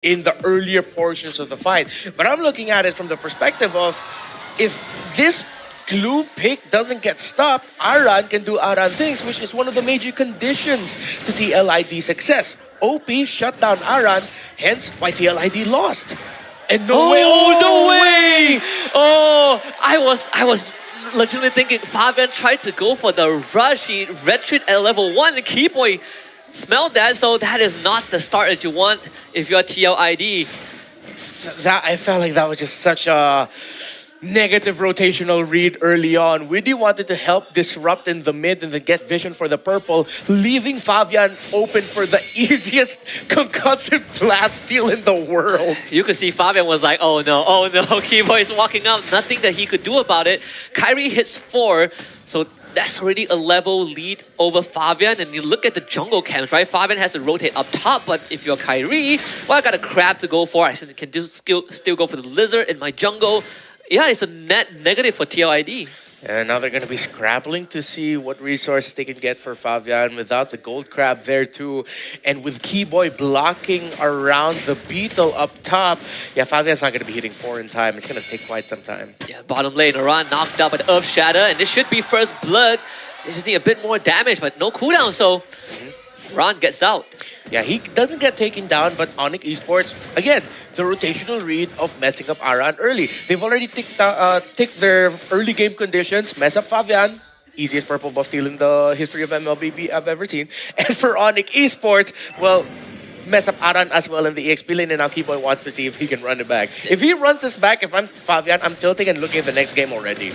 in the earlier portions of the fight. But I'm looking at it from the perspective of if this glue pick doesn't get stopped, Aran can do Aran things, which is one of the major conditions to TLID success. OP shut down Aran, hence why TLID lost. And no way! Oh, no way! Oh, I was legitimately thinking Fabian tried to go for the rush. He retreat at level 1. The Keyboy smelled that, so that is not the start that you want if you're TLID. That I felt like that was just such a negative rotational read early on. Widdy wanted to help disrupt in the mid and then get vision for the purple, leaving Fabian open for the easiest concussive blast steal in the world. You could see Fabian was like, oh no, Keyboy is walking up. Nothing that he could do about it. Kyrie hits 4, so that's already a level lead over Fabian. And you look at the jungle camps, right? Fabian has to rotate up top, but if you're Kyrie, well, I got a crab to go for. I can still go for the lizard in my jungle. Yeah, it's a net negative for TLID. And now they're going to be scrabbling to see what resources they can get for Fabian without the gold crab there too. And with Keyboy blocking around the beetle up top, yeah, Fabian's not going to be hitting 4 in time. It's going to take quite some time. Yeah, bottom lane, Aran knocked out by the Earth Shatter, and this should be first blood. They just need a bit more damage, but no cooldown, so Aran gets out. Yeah, he doesn't get taken down, but Onic Esports, again, the rotational read of messing up Aran early. They've already ticked their early game conditions, mess up Fabian, easiest purple buff steal in the history of MLBB I've ever seen. And for Onic Esports, well, mess up Aran as well in the EXP lane, and now Keyboy wants to see if he can run it back. If he runs this back, if I'm Fabian, I'm tilting and looking at the next game already.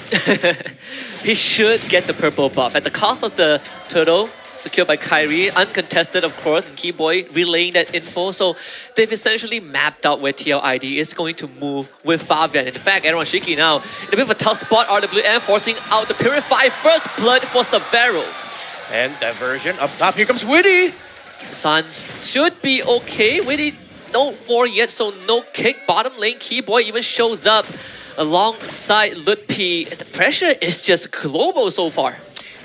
He should get the purple buff. At the cost of the turtle, secured by Kyrie, uncontested of course, and Keyboy relaying that info. So they've essentially mapped out where TLID is going to move with Fabian. In fact, Aaron Shiki now in a bit of a tough spot, RWM forcing out the Purify first blood for Severo. And diversion up top, here comes Widdy! Suns should be okay. Widdy no 4 yet, so no kick. Bottom lane, Keyboy even shows up alongside Lutpi. The pressure is just global so far.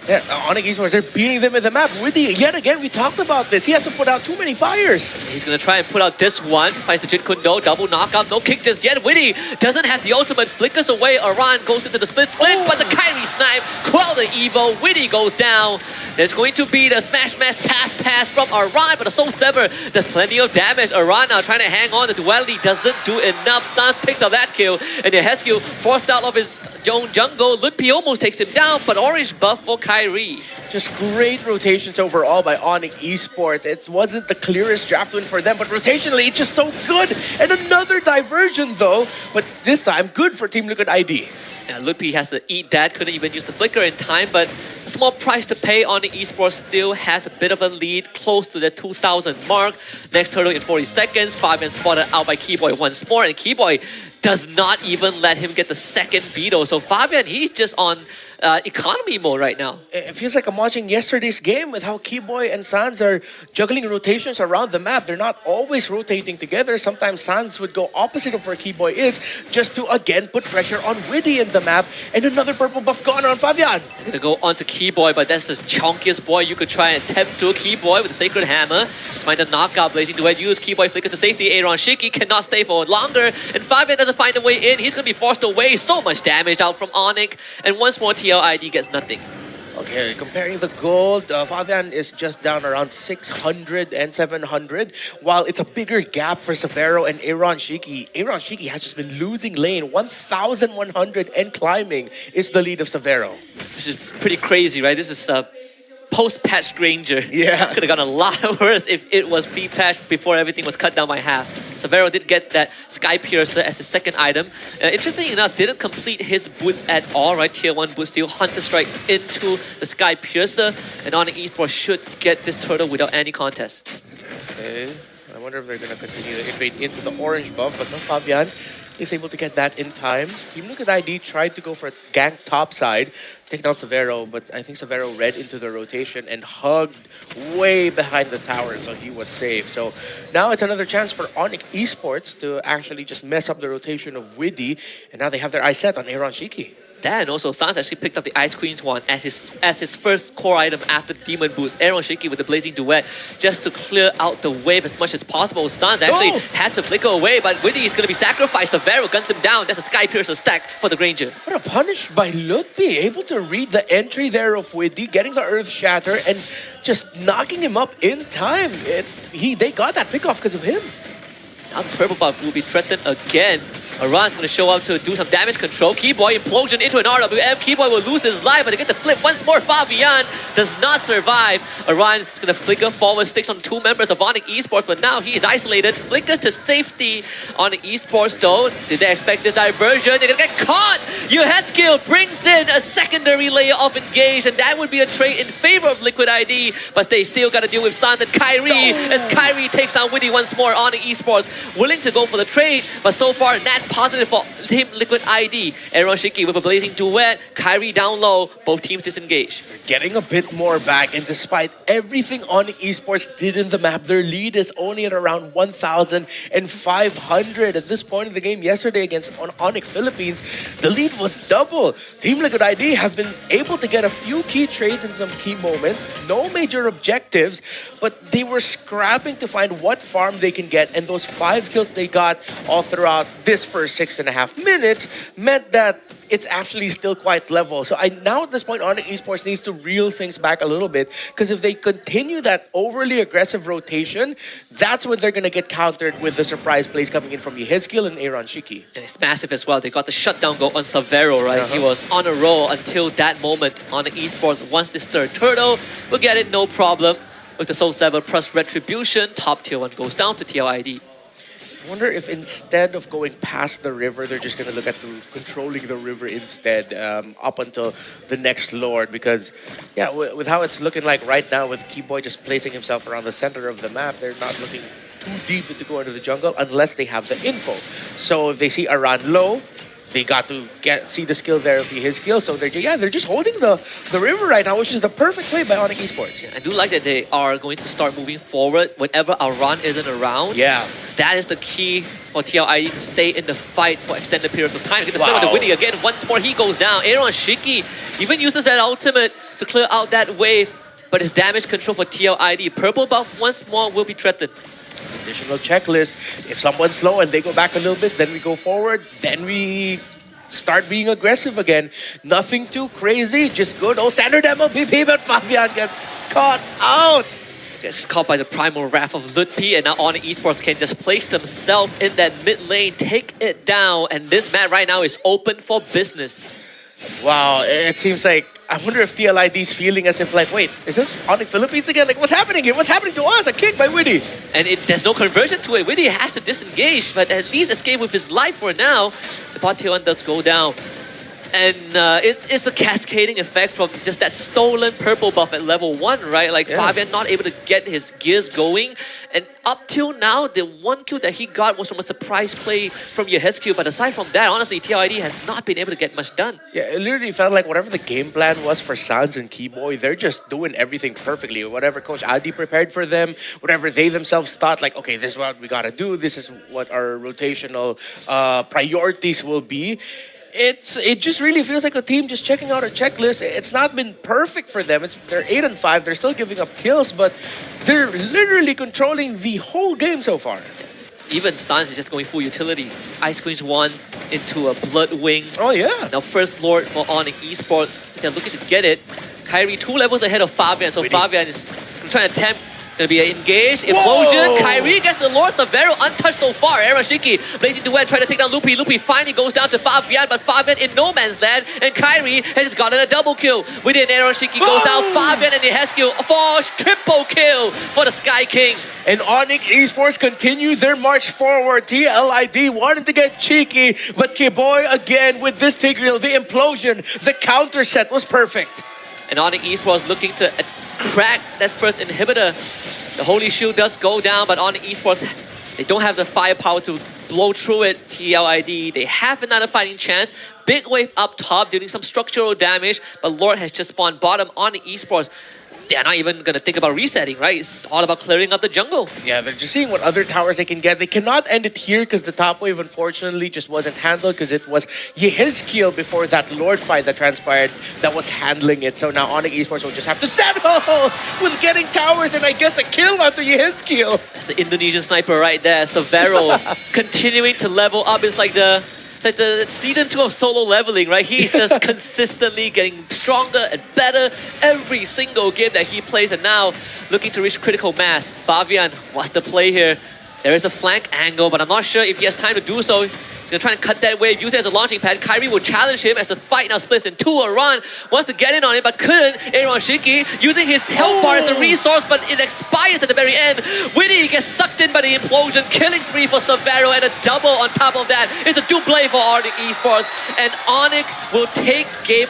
Yeah, Onic Esports, they're beating them in the map. Widdy, yet again, we talked about this. He has to put out too many fires. He's going to try and put out this one. Finds the Jin Kundo, double knockout, no kick just yet. Widdy doesn't have the ultimate, flickers away. Aran goes into the split, but the Kyrie snipe, quell the Evo. Widdy goes down. There's going to be the smash pass from Aran, but the Soul Sever does plenty of damage. Aran now trying to hang on. The duality doesn't do enough. Sans picks up that kill, and the Hesku forced out of his own jungle. Lutpi almost takes him down, but orange buff for Kyrie. Just great rotations overall by Onic Esports. It wasn't the clearest draft win for them, but rotationally it's just so good. And another diversion though, but this time good for Team Liquid ID. Yeah, Lutpi has to eat that, couldn't even use the flicker in time, but a small price to pay. Onic Esports still has a bit of a lead, close to the 2,000 mark. Next turtle in 40 seconds, Fabian spotted out by Keyboy once more, and Keyboy does not even let him get the second beetle. So Fabian, he's just on economy mode right now. It feels like I'm watching yesterday's game with how Keyboy and Sans are juggling rotations around the map. They're not always rotating together. Sometimes Sans would go opposite of where Keyboy is, just to again put pressure on Widdy in the map. And another purple buff gone on Fabian. Gonna go onto Keyboy, but that's the chunkiest boy you could try and attempt to. Keyboy with the Sacred Hammer. Despite the knockout, blazing duet use. Keyboy flickers to safety. Aaron Shiki cannot stay for longer, and Fabian doesn't find a way in. He's gonna be forced away. So much damage out from Onic, and once more TLID gets nothing. Okay, comparing the gold, Fabian is just down around 600 and 700, while it's a bigger gap for Severo and Aaron Shiki. Aaron Shiki has just been losing lane. 1,100 and climbing is the lead of Severo. Which is pretty crazy, right? This is post-patch Granger. Yeah. Could have gone a lot worse if it was pre-patch before everything was cut down by half. Severo did get that Sky Piercer as his second item. Interestingly enough, didn't complete his boots at all, right? Tier 1 boots steal, Hunter Strike into the Sky Piercer, and Onic Esports should get this turtle without any contest. Okay, I wonder if they're going to continue to invade into the orange buff, but no, Fabian is able to get that in time. Team Liquid ID tried to go for a gank top side, take down Severo, but I think Severo read into the rotation and hugged way behind the tower, so he was safe. So now it's another chance for Onic Esports to actually just mess up the rotation of Widdy, and now they have their eyes set on Aaron Shiki. That and also Sans actually picked up the Ice Queen's one as his first core item after the Demon Boost. Aaron Shiki with the Blazing Duet just to clear out the wave as much as possible. Sans actually had to flicker away, but Winnie is going to be sacrificed. Severo guns him down. That's a Sky Piercer stack for the Granger. What a punish by Lagiii, able to read the entry there of Widdy, getting the Earth Shatter and just knocking him up in time. They got that pick off because of him. Now this purple buff will be threatened again. Aran's going to show up to do some damage control. Keyboy implosion into an RWM. Keyboy will lose his life, but they get the flip once more. Fabian does not survive. Aran is going to flicker forward, sticks on two members of Onic Esports, but now he is isolated. Flickers to safety on Esports though. Did they expect this diversion? They're going to get caught. Yuheskill brings in a secondary layer of engage, and that would be a trade in favor of Liquid ID, but they still got to deal with Sans and Kyrie as Kyrie takes down Widdy once more. Onic Esports willing to go for the trade, but so far Nat positive for Team Liquid ID. Aaron Shiki with a Blazing Duet. Kyrie down low. Both teams disengage. Getting a bit more back, and despite everything Onic Esports did in the map, their lead is only at around 1,500 at this point in the game. Yesterday against Onic Philippines, the lead was double. Team Liquid ID have been able to get a few key trades in some key moments. No major objectives, but they were scrapping to find what farm they can get, and those 5 kills they got all throughout this first 6.5 minutes meant that it's actually still quite level. So now at this point, Onic Esports needs to reel things back a little bit, because if they continue that overly aggressive rotation, that's when they're going to get countered with the surprise plays coming in from Yuheskill and Aaron Shiki. And it's massive as well. They got the shutdown goal on Severo, right? He was on a roll until that moment. Onic Esports wants this third turtle. We'll get it, no problem. With the Soul Saber plus Retribution, top tier 1 goes down to TLID. I wonder if instead of going past the river, they're just going to look at controlling the river instead up until the next Lord. Because, yeah, with how it's looking like right now, with Keyboy just placing himself around the center of the map, they're not looking too deep to go into the jungle unless they have the info. So if they see Aran low, they got to see the skill there of his skill. So they're just holding the river right now, which is the perfect play by Onic Esports. I do like that they are going to start moving forward whenever Aran isn't around. Yeah. That is the key for TLID to stay in the fight for extended periods of time. Get the flip with the Winnie again. Once more, he goes down. Aaron Shiki even uses that ultimate to clear out that wave, but his damage control for TLID. Purple buff once more will be threatened. Additional checklist. If someone's slow and they go back a little bit, then we go forward. Then we start being aggressive again. Nothing too crazy. Just good old standard MLPP, but Fabian gets caught out. Gets caught by the primal wrath of Lagiii, and now Onic Esports can just place themselves in that mid lane, take it down, and this map right now is open for business. Wow, it seems like, I wonder if TLID's feeling as if like, wait, is this Onic Philippines again? Like, what's happening here? What's happening to us? A kick by Widdy. And there's no conversion to it. Widdy has to disengage, but at least escape with his life for now. The bot tier 1 does go down. And it's a cascading effect from just that stolen purple buff at level 1, right? Like Fabian not able to get his gears going. And up till now, the one kill that he got was from a surprise play from Yuheskill. But aside from that, honestly, TLID has not been able to get much done. Yeah, it literally felt like whatever the game plan was for Sans and Keyboy, they're just doing everything perfectly. Whatever Coach Adi prepared for them, whatever they themselves thought, like, okay, this is what we gotta do. This is what our rotational priorities will be. It just really feels like a team just checking out a checklist. It's not been perfect for them. They're 8-5. They're still giving up kills, but they're literally controlling the whole game so far. Even Sans is just going full utility. Ice Queen's 1 into a Blood Wing. Oh yeah. Now first Lord for Onic Esports. So they're looking to get it. Kyrie 2 levels ahead of Fabian. So Fabian is trying to attempt. Gonna be an engaged implosion. Kyrie gets the Lord Severo untouched so far. Aaron Shiki Blazing Duet trying to take down Lupi. Lupi finally goes down to Fabian, but Fabian in no man's land, and Kyrie has just gotten a double kill. Within Aaron Shiki goes down. Fabian and Yuheskill for triple kill for the Sky King. And Onic Esports continue their march forward. TLID wanted to get cheeky, but Keyboy again with this Tigreal, the implosion, the counter set was perfect. And Onic Esports looking to crack that first inhibitor. The Holy Shield does go down, but Onic Esports, they don't have the firepower to blow through it. TLID, they have another fighting chance. Big wave up top, dealing some structural damage, but Lord has just spawned bottom. Onic Esports they're not even gonna think about resetting, right? It's all about clearing up the jungle. Yeah, they're just seeing what other towers they can get. They cannot end it here because the top wave, unfortunately, just wasn't handled because it was Yehizkiel before that Lord fight that transpired that was handling it. So now Onic Esports will just have to settle with getting towers and I guess a kill onto Yehizkiel. That's the Indonesian sniper right there. Severo continuing to level up. It's like the season 2 of solo leveling, right? He's just consistently getting stronger and better every single game that he plays, and now looking to reach critical mass. Fabian, what's the play here? There is a flank angle, but I'm not sure if he has time to do so. He's gonna try and cut that wave, use it as a launching pad. Kyrie will challenge him as the fight now splits in two. Aran wants to get in on it, but couldn't. Aaron Shiki using his health bar as a resource, but it expires at the very end. Winnie gets sucked in by the implosion, killing spree for Severo, and a double on top of that. It's a double for Onic Esports, and Onic will take game